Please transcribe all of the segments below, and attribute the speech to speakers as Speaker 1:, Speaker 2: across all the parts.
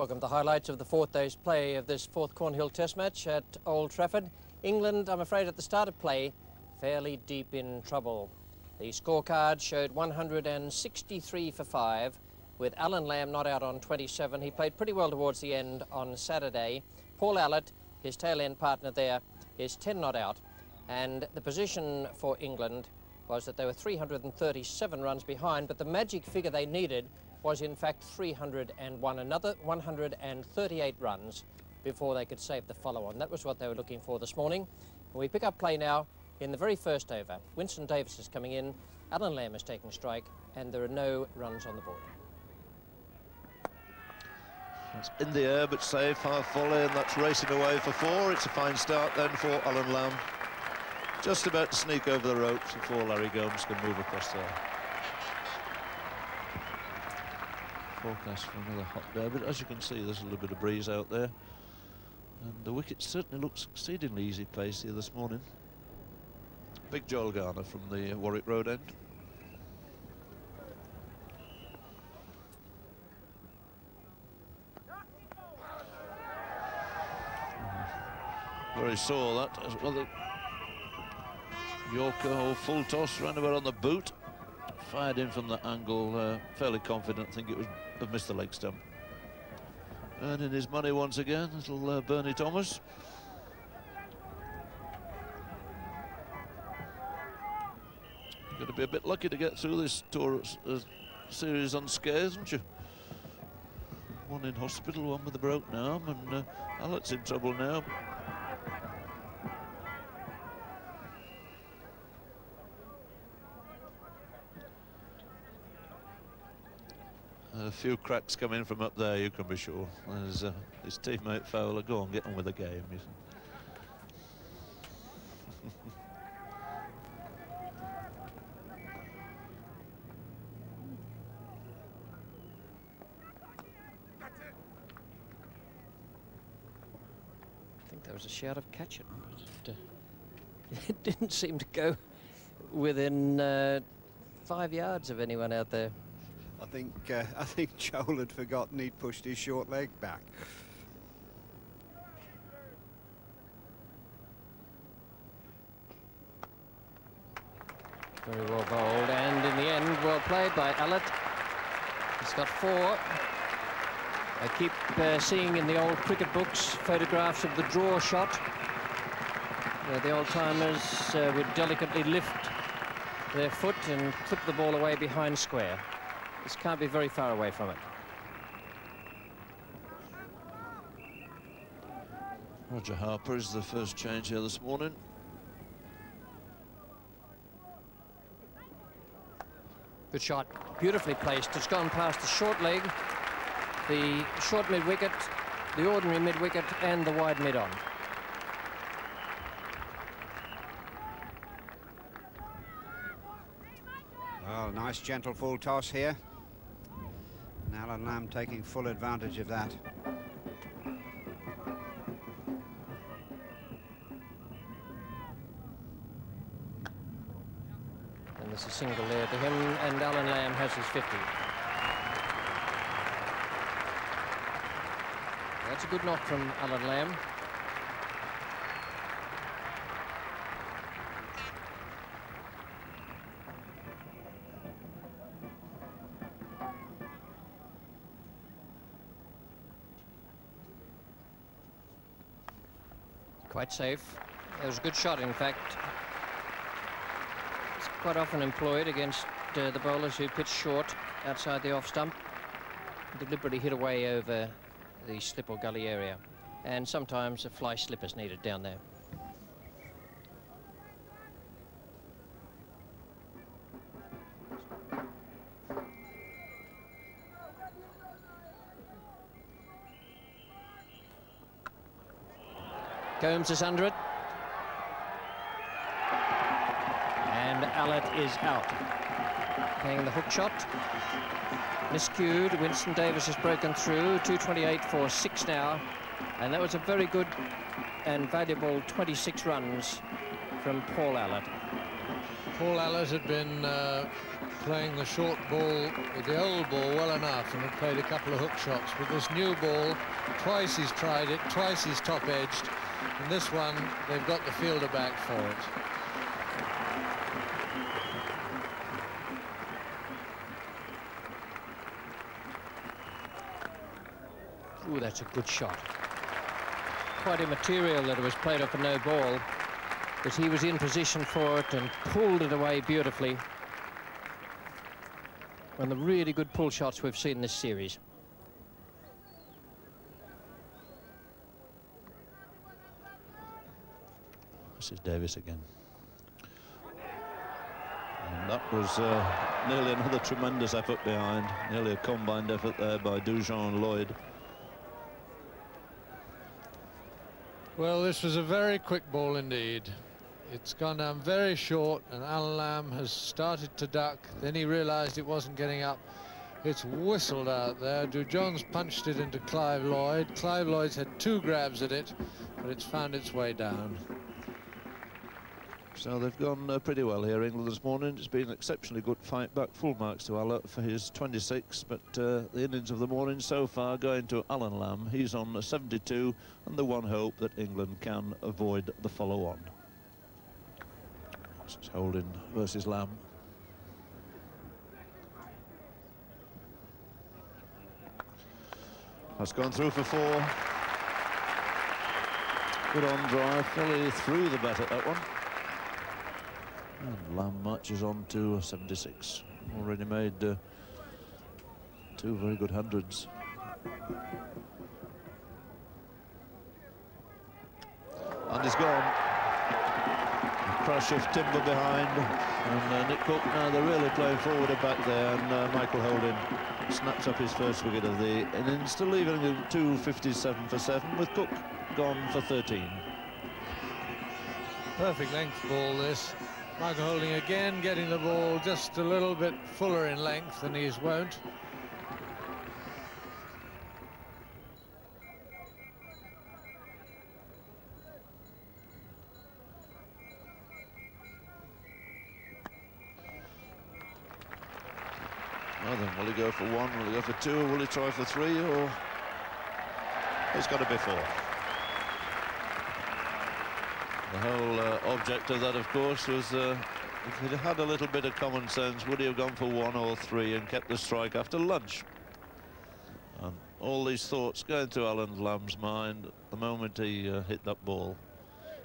Speaker 1: Welcome to the highlights of the fourth day's play of this fourth Cornhill Test match at Old Trafford. England, I'm afraid, at the start of play, fairly deep in trouble. The scorecard showed 163 for 5, with Alan Lamb not out on 27. He played pretty well towards the end on Saturday. Paul Allett, his tail-end partner there, is 10 not out. And the position for England was that they were 337 runs behind, but the magic figure they needed was in fact 301, another 138 runs before they could save the follow-on. That was what they were looking for this morning. And we pick up play now in the very first over. Winston Davis is coming in, Alan Lamb is taking strike, and there are no runs on the board.
Speaker 2: It's in the air but safe, half volley, and that's racing away for 4. It's a fine start then for Alan Lamb. Just about to sneak over the ropes before Larry Gomes can move across there. Forecast for another hot day, but as you can see, there's a little bit of breeze out there. And the wicket certainly looks exceedingly easy pace here this morning. Big Joel Garner from the Warwick Road end. Very sore that as well. Yorker or full toss round about on the boot, fired in from that angle, fairly confident. I think it was missed the leg stump. Earning his money once again, little Bernie Thomas. You've got to be a bit lucky to get through this tour series unscathed, haven't you? One in hospital, one with a broken arm, and Allett's in trouble now. A few cracks coming from up there, you can be sure. There's his teammate Fowler. Go on, get on with the game.
Speaker 1: I think there was a shout of catch it, but it didn't seem to go within 5 yards of anyone out there.
Speaker 3: I think Joel had forgotten he'd pushed his short leg back.
Speaker 1: Very well bowled, and in the end, well played by Allett. He's got 4. I keep seeing in the old cricket books photographs of the draw shot, where the old-timers would delicately lift their foot and clip the ball away behind square. This can't be very far away from it.
Speaker 2: Roger Harper is the first change here this morning.
Speaker 1: Good shot, beautifully placed. It's gone past the short leg, the short mid-wicket, the ordinary mid-wicket, and the wide mid-on.
Speaker 3: Well, nice gentle full toss here. And Alan Lamb taking full advantage of that.
Speaker 1: And there's a single there to him, and Alan Lamb has his 50. That's a good knock from Alan Lamb. Quite safe. It was a good shot, in fact. It's quite often employed against the bowlers who pitch short outside the off stump, deliberately hit away over the slip or gully area. And sometimes a fly slip is needed down there. Gomes is under it. And Allett is out. Playing the hook shot. Miscued. Winston Davis has broken through. 228 for 6 now. And that was a very good and valuable 26 runs from Paul Allett.
Speaker 4: Paul Allett had been playing the short ball with the old ball well enough and had played a couple of hook shots. With this new ball, twice he's tried it, twice he's top-edged, and this one, they've got the fielder back for it.
Speaker 1: Ooh, that's a good shot. Quite immaterial that it was played off a no ball, but he was in position for it and pulled it away beautifully. One of the really good pull shots we've seen in this series.
Speaker 2: This is Davis again. And that was nearly another tremendous effort behind. Nearly a combined effort there by Dujon and Lloyd.
Speaker 4: Well, this was a very quick ball indeed. It's gone down very short, and Allan Lamb has started to duck. Then he realised it wasn't getting up. It's whistled out there. Dujon's punched it into Clive Lloyd. Clive Lloyd's had 2 grabs at it, but it's found its way down.
Speaker 2: So they've gone pretty well here, England, this morning. It's been an exceptionally good fight back. Full marks to Allett for his 26, but the innings of the morning so far going to Allan Lamb. He's on 72, and the one hope that England can avoid the follow-on. This is Holding versus Lamb. That's gone through for 4. Good on drive, fully through the bat at that one. And Lamb marches on to 76. Already made 2 very good hundreds. And he's gone. A crash of timber behind. And Nick Cook, now they're really playing forward and back there. And Michael Holding snaps up his first wicket of the innings, still leaving him 257 for 7, with Cook gone for 13.
Speaker 4: Perfect length ball, this. Michael Holding again getting the ball just a little bit fuller in length than he's wont.
Speaker 2: Well then, will he go for 1, will he go for 2, or will he try for 3, or... It's got to be 4. The whole object of that, of course, was if he'd had a little bit of common sense, would he have gone for 1 or 3 and kept the strike after lunch? And all these thoughts going through Allan Lamb's mind the moment he hit that ball.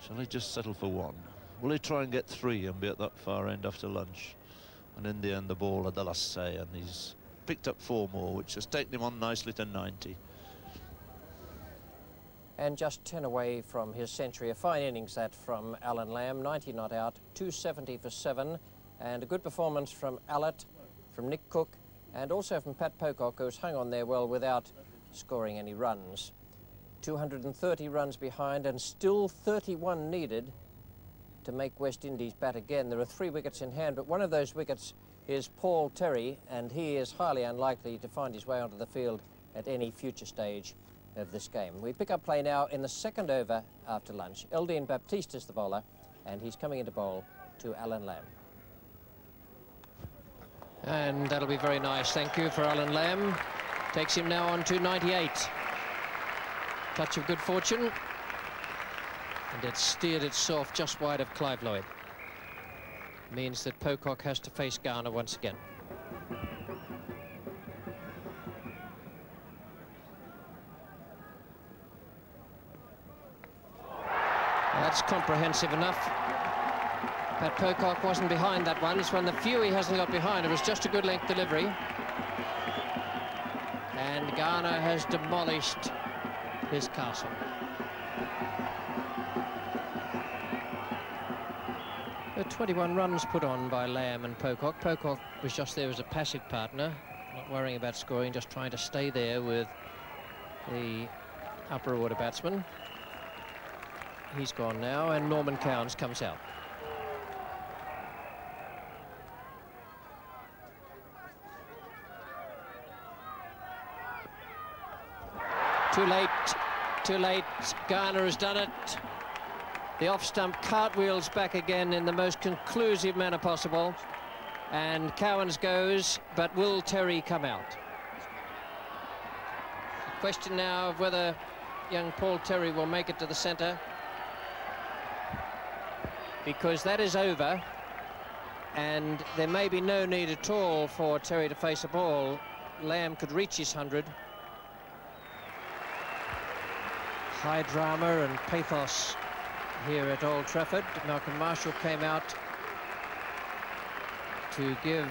Speaker 2: Shall he just settle for 1? Will he try and get 3 and be at that far end after lunch? And in the end, the ball had the last say, and he's picked up 4 more, which has taken him on nicely to 90.
Speaker 1: And just 10 away from his century. A fine innings that from Allan Lamb, 90 not out, 270 for 7, and a good performance from Allett, from Nick Cook, and also from Pat Pocock, who's hung on there well without scoring any runs. 230 runs behind, and still 31 needed to make West Indies bat again. There are 3 wickets in hand, but one of those wickets is Paul Terry, and he is highly unlikely to find his way onto the field at any future stage of this game. We pick up play now in the 2nd over after lunch. Eldine Baptiste is the bowler, and he's coming into bowl to Allan Lamb. And that'll be very nice, thank you, for Allan Lamb. Takes him now on to 98. Touch of good fortune. And it steered itself just wide of Clive Lloyd. Means that Pocock has to face Garner once again. That's comprehensive enough. Pat Pocock wasn't behind that one. It's one of the few he hasn't got behind. It was just a good length delivery. And Garner has demolished his castle. There were 21 runs put on by Lamb and Pocock. Pocock was just there as a passive partner, not worrying about scoring, just trying to stay there with the upper order batsman. He's gone now, and Norman Cowns comes out. Too late, too late. Garner has done it. The off-stump cartwheels back again in the most conclusive manner possible. And Cowans goes, but will Terry come out? The question now of whether young Paul Terry will make it to the centre, because that is over, and there may be no need at all for Terry to face a ball. Lamb could reach his 100. High drama and pathos here at Old Trafford. Malcolm Marshall came out to give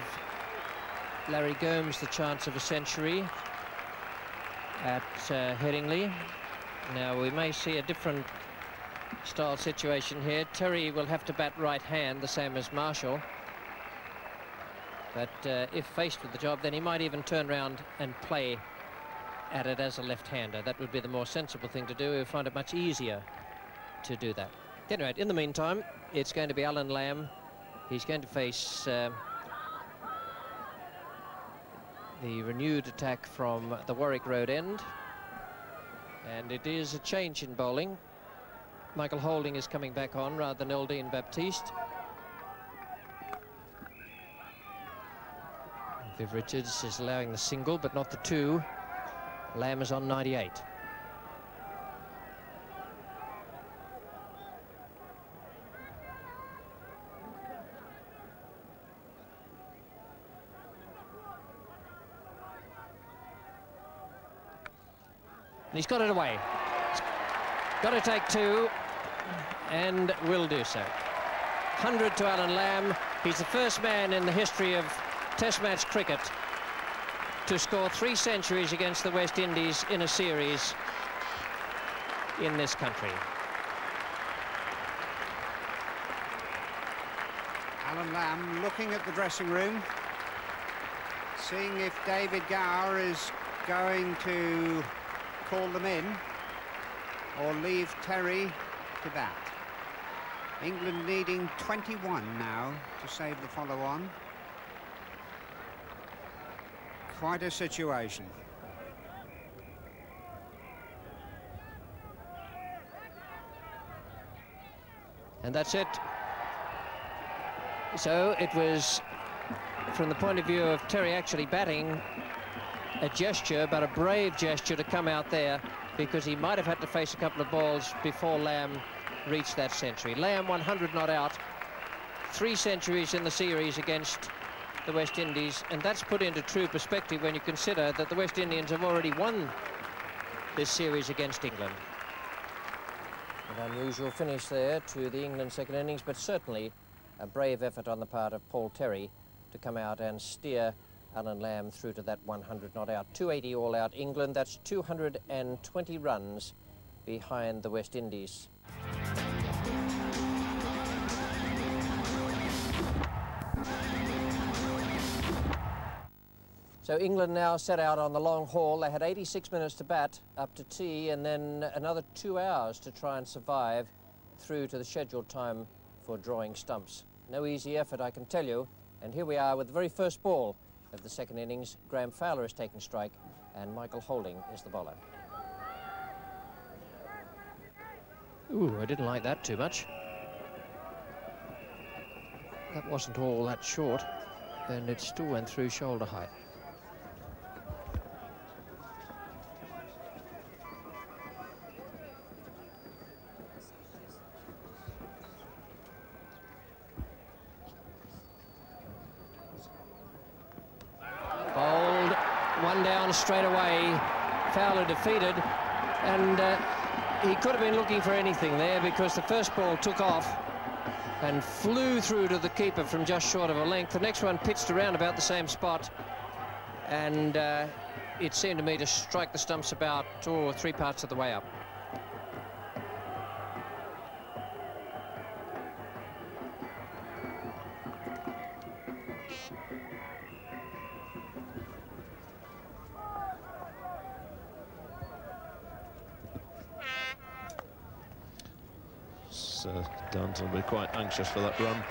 Speaker 1: Larry Gomes the chance of a century at Headingley. Now we may see a different style situation here. Terry will have to bat right hand, the same as Marshall. But if faced with the job, then he might even turn around and play at it as a left-hander. That would be the more sensible thing to do. He would find it much easier to do that. Anyway, in the meantime, it's going to be Allan Lamb. He's going to face the renewed attack from the Warwick Road end. And it is a change in bowling. Michael Holding is coming back on rather than Eldine Baptiste. Viv Richards is allowing the single, but not the two. Lamb is on 98. And he's got it away. He's got to take two, and will do so. 100 to Allan Lamb. He's the first man in the history of Test match cricket to score 3 centuries against the West Indies in a series in this country.
Speaker 3: Allan Lamb looking at the dressing room, seeing if David Gower is going to call them in or leave Terry to bat. England needing 21 now to save the follow-on. Quite a situation.
Speaker 1: And that's it. So it was, from the point of view of Terry actually batting, a gesture, but a brave gesture to come out there, because he might have had to face a couple of balls before Lamb reached that century. Lamb 100 not out, 3 centuries in the series against the West Indies, and that's put into true perspective when you consider that the West Indians have already won this series against England. An unusual finish there to the England second innings, but certainly a brave effort on the part of Paul Terry to come out and steer Allan Lamb through to that 100 not out. 280 all out England. That's 220 runs behind the West Indies. So England now set out on the long haul. They had 86 minutes to bat up to tea, and then another 2 hours to try and survive through to the scheduled time for drawing stumps. No easy effort, I can tell you. And here we are with the very first ball of the second innings. Graham Fowler is taking strike, and Michael Holding is the bowler. Ooh, I didn't like that too much. That wasn't all that short, and it still went through shoulder height. Bowled, one down straight away. Fowler defeated, and he could have been looking for anything there, because the first ball took off and flew through to the keeper from just short of a length. The next one pitched around about the same spot, and it seemed to me to strike the stumps about 2 or 3 parts of the way up.
Speaker 2: Danton will be quite anxious for that run.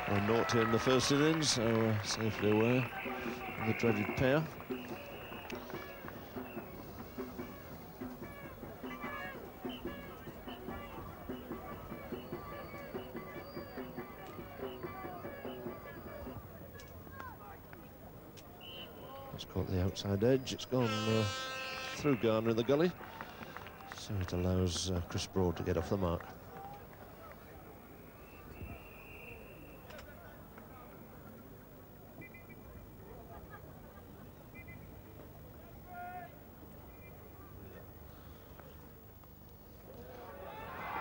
Speaker 2: A naught here in the first innings, so safely away from the dreaded pair. It's caught the outside edge. It's gone through Garner in the gully, so it allows Chris Broad to get off the mark.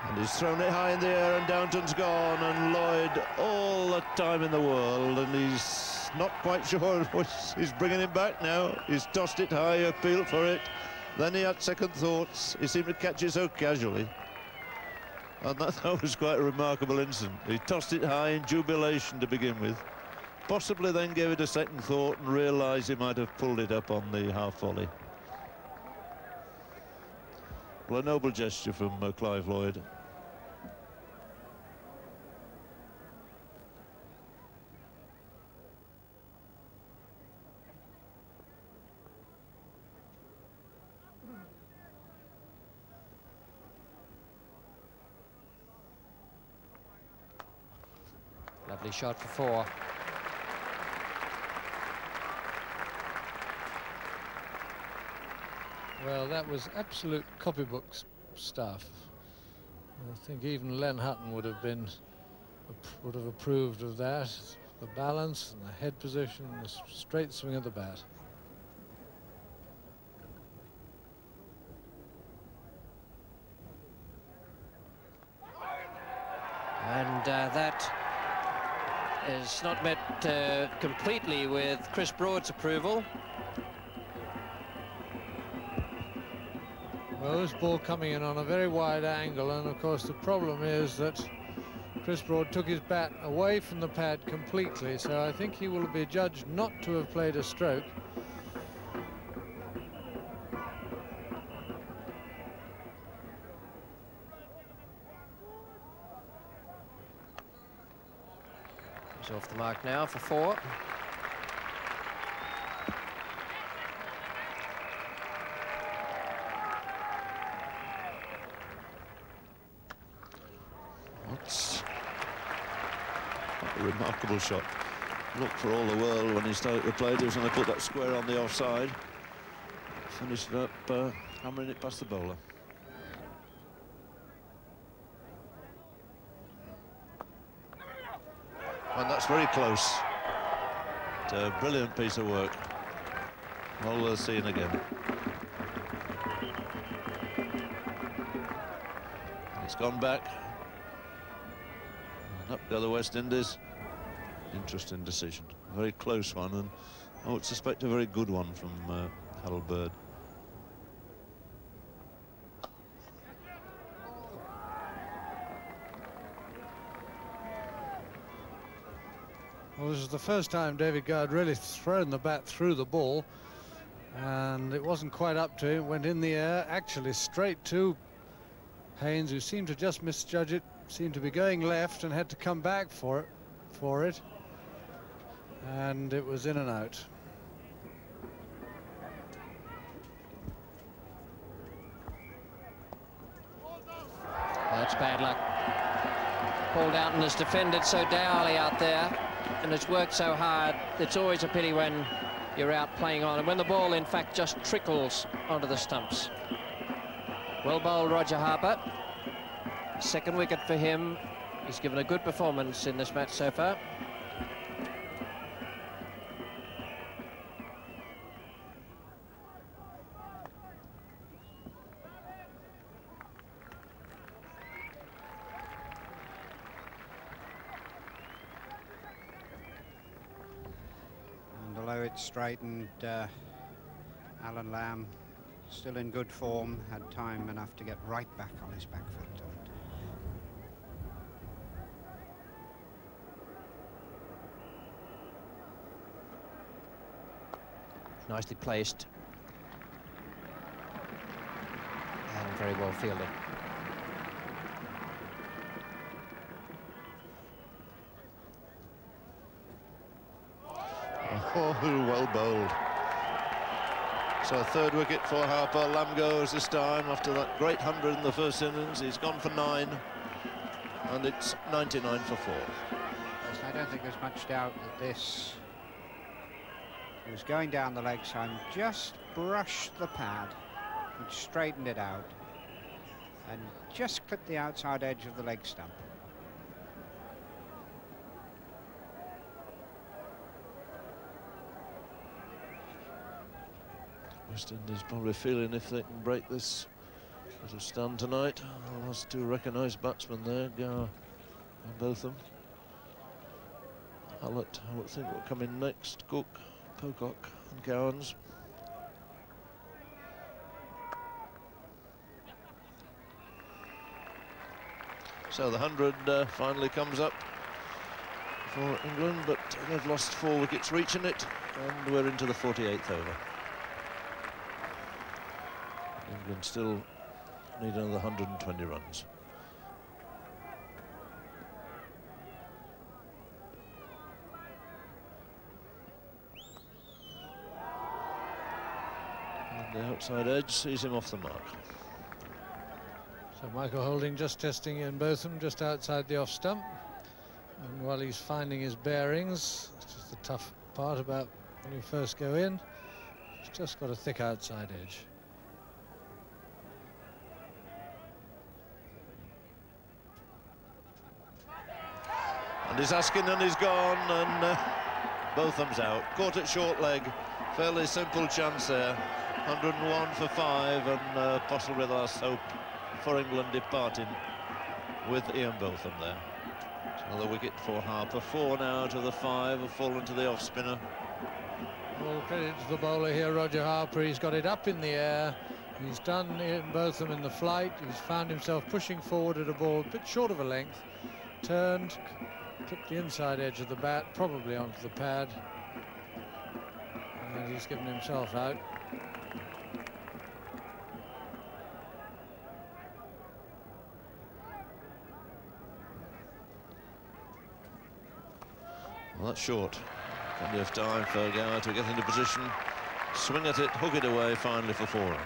Speaker 2: And he's thrown it high in the air, and Downton's gone, and Lloyd all the time in the world, and he's not quite sure what he's bringing him back now. He's tossed it high, appealed for it, then he had second thoughts. He seemed to catch it so casually, and that was quite a remarkable incident. He tossed it high in jubilation to begin with, possibly then gave it a second thought and realised he might have pulled it up on the half volley. Well, a noble gesture from Clive Lloyd.
Speaker 1: Lovely shot for 4.
Speaker 4: Well, that was absolute copybook stuff. I think even Len Hutton would have approved of that. The balance and the head position, the straight swing of the bat.
Speaker 1: And that is not met completely with Chris Broad's approval.
Speaker 4: Well, this ball coming in on a very wide angle, and of course the problem is that Chris Broad took his bat away from the pad completely, so I think he will be judged not to have played a stroke.
Speaker 1: He's off the mark now for 4.
Speaker 2: That's a remarkable shot. Looked for all the world when he started to play. He was going to put that square on the offside. Finished it up, hammering it past the bowler. And that's very close. It's a brilliant piece of work. Well worth seeing again. It's gone back. And up go the West Indies. Interesting decision. A very close one, and I would suspect a very good one from Harold Bird.
Speaker 4: Well, this is the first time David Guard really thrown the bat through the ball, and it wasn't quite up to him. It went in the air, actually straight to Haynes, who seemed to just misjudge it, seemed to be going left and had to come back for it, and it was in and out.
Speaker 1: That's bad luck. Paul Downton has defended so dourly out there, and it's worked so hard. It's always a pity when you're out playing on, and when the ball in fact just trickles onto the stumps. Well bowled, Roger Harper. Second wicket for him. He's given a good performance in this match so far.
Speaker 3: Straightened. Alan Lamb still in good form, had time enough to get right back on his back foot.
Speaker 1: Nicely placed and very well fielded.
Speaker 2: Oh, well bowled. So a third wicket for Harper. Lamb goes this time after that great 100 in the first innings. He's gone for 9, and it's 99 for 4.
Speaker 3: Yes, I don't think there's much doubt that this He was going down the leg side, just brushed the pad and straightened it out, and just clipped the outside edge of the leg stump.
Speaker 2: West Indies probably feeling if they can break this little stand tonight. The last two recognised batsmen there, Gar and Botham. Allen, I would think, will come in next. Cook, Pocock and Gowans. So the 100 finally comes up for England, but they've lost 4 wickets reaching it, and we're into the 48th over. England still need another 120 runs. And the outside edge sees him off the mark.
Speaker 4: So Michael Holding just testing Ian Botham just outside the off stump, and while he's finding his bearings, which is the tough part about when you first go in, he's just got a thick outside edge.
Speaker 2: And he's asking and he's gone, and Botham's out. Caught at short leg, fairly simple chance there. 101 for 5, and possibly the last hope for England departing with Ian Botham there. It's another wicket for Harper. 4 now out of the 5 have fallen to the off spinner.
Speaker 4: All credit to the bowler here, Roger Harper. He's got it up in the air. He's done Ian Botham in the flight. He's found himself pushing forward at a ball a bit short of a length. Turned, clipped the inside edge of the bat, probably onto the pad. And he's given himself out.
Speaker 2: Well, that's short. Plenty of time for Gower to get into position, swing at it, hook it away finally for 4 runs.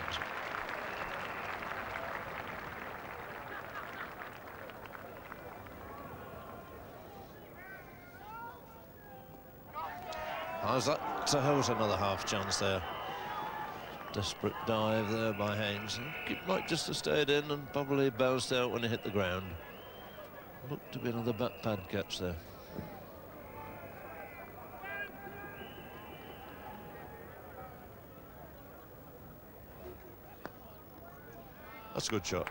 Speaker 2: How's that? So was another half chance there. Desperate dive there by Haynes. It might just have stayed in and probably bounced out when he hit the ground. Looked to be another bat pad catch there. That's a good shot.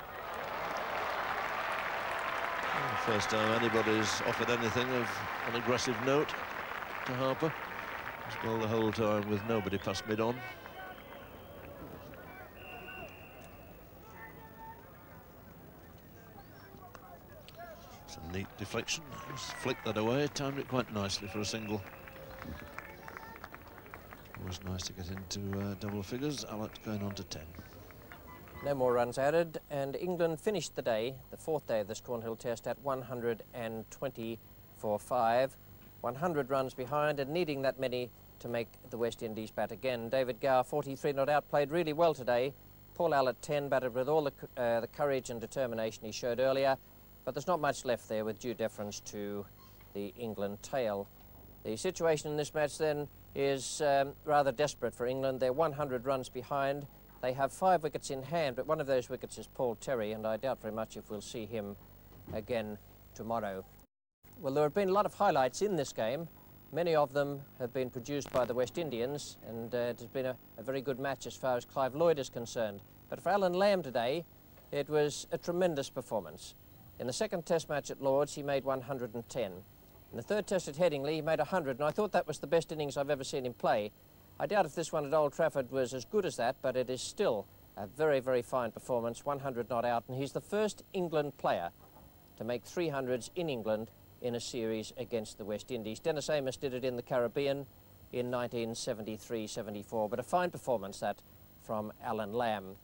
Speaker 2: The first time anybody's offered anything of an aggressive note to Harper. He's bowled the whole time with nobody past mid-on. It's a neat deflection. Just flicked that away, timed it quite nicely for a single. Always nice to get into double figures. Allen going on to 10.
Speaker 1: No more runs added, and England finished the day, the 4th day of this Cornhill Test, at 120 for 5. 100 runs behind and needing that many to make the West Indies bat again. David Gower, 43 not out, played really well today. Paul Allett, 10, batted with all the courage and determination he showed earlier, but there's not much left there with due deference to the England tail. The situation in this match then is rather desperate for England. They're 100 runs behind. They have 5 wickets in hand, but one of those wickets is Paul Terry, and I doubt very much if we'll see him again tomorrow. Well, there have been a lot of highlights in this game. Many of them have been produced by the West Indians, and it has been a very good match as far as Clive Lloyd is concerned. But for Allan Lamb today, it was a tremendous performance. In the 2nd Test match at Lord's, he made 110. In the 3rd Test at Headingley, he made 100, and I thought that was the best innings I've ever seen him play. I doubt if this one at Old Trafford was as good as that, but it is still a very, very fine performance, 100 not out, and he's the first England player to make 300s in England in a series against the West Indies. Dennis Amos did it in the Caribbean in 1973-74, but a fine performance that from Allan Lamb.